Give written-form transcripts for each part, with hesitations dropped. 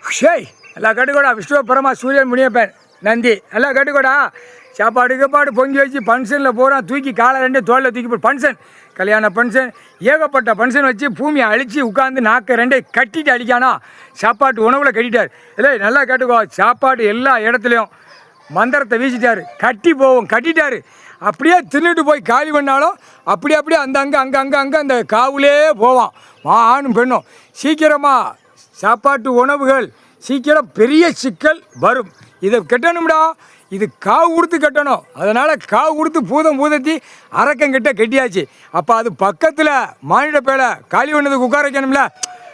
ஷேய் எல்லாம் கட்டுக்கூடா விஷ்ணு பரமா சூரியன் முனியப்பன் நந்தி எல்லாம் கட்டுக்கூடா சாப்பாடு கப்பாடு பொங்கி வச்சு ஃபங்க்ஷனில் போகிறான் தூக்கி காலை ரெண்டு தோளில் தூக்கி போய் ஃபங்க்ஷன் கல்யாண ஃபங்க்ஷன் ஏகப்பட்ட ஃபங்க்ஷன் வச்சு பூமியை அழித்து உட்காந்து நாக்க ரெண்டே கட்டிட்டு அடிக்கானா சாப்பாட்டு உணவில் கட்டிட்டார் இல்லை நல்லா கேட்டுக்கோ சாப்பாடு எல்லா இடத்துலையும் மந்திரத்தை வீசிட்டார் கட்டி போவோம் கட்டிட்டார் அப்படியே தின்னுட்டு போய் காலி பண்ணாலும் அப்படியே அந்த அங்கே அந்த காவுலே போவான் ஆணும் பெண்ணும் சீக்கிரமாக சாப்பாட்டு உணவுகள் சீக்கிரம் பெரிய சிக்கல் வரும் இதை கட்டணும்டா இது காவு கொடுத்து கட்டணும் அதனால் காவு கொடுத்து பூதத்தி அரக்கங்கிட்ட கட்டியாச்சு அப்போ அது பக்கத்தில் மானிட பேலை காலி பண்ணதுக்கு உட்கார வைக்கணும்ல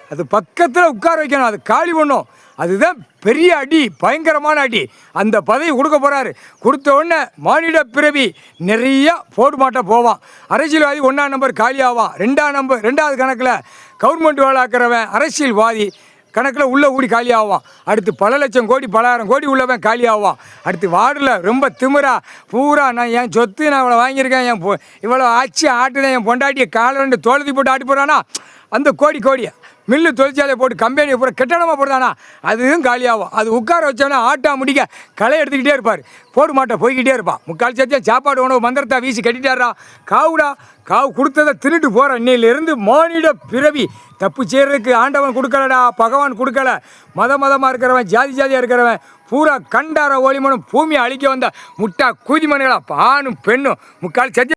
அது பக்கத்தில் உட்கார வைக்கணும் அது காலி பண்ணும் அதுதான் பெரிய அடி பயங்கரமான அடி அந்த பதவி கொடுக்க போகிறாரு கொடுத்த உடனே மானிட பிறவி நிறைய போட்டு மாட்ட போவான் அரசியல்வாதி 1ஆம் நம்பர் காலி ஆவான் 2ஆவது கணக்கில் கவர்மெண்ட் வேலை ஆக்கிறவன் அரசியல்வாதி கணக்கில் உள்ளே கூடி காலி ஆவான் அடுத்து பல லட்சம் கோடி பலாயிரம் கோடி உள்ளவன் காலி ஆவான் அடுத்து வார்டில் ரொம்ப திமிரா பூரா நான் என் சொத்து நான் இவ்வளோ வாங்கியிருக்கேன் இவ்வளோ ஆட்சி ஆட்டுதான் என் பொண்டாட்டியை காலை ரெண்டு தோளத்தி போட்டு ஆட்டி போடுறானா அந்த கோடி மில்லு தொழிற்சாலையை போட்டு கம்பெனியை பூரா கெட்டணமாக போடுறானா அதுவும் காலியாகும் அது உட்கார வச்சோன்னா ஆட்டா முடிக்க களை எடுத்துக்கிட்டே இருப்பார் போடு மாட்டை போய்கிட்டே இருப்பான் முக்கால் சத்தியம் சாப்பாடு உணவு மந்திரத்தை வீசி கட்டிட்டாரா காவு கொடுத்ததை திருட்டு போகிற இன்னையிலேருந்து மானிட பிறவி தப்பு செய்கிறதுக்கு ஆண்டவன் கொடுக்கலடா பகவான் கொடுக்கல மதமாக இருக்கிறவன் ஜாதியாக இருக்கிறவன் பூரா கண்டார ஒளிமனும் பூமியை அழிக்க வந்த முட்டா கூதிமணிகளா ஆணும் பெண்ணும் முக்கால் சத்தியம்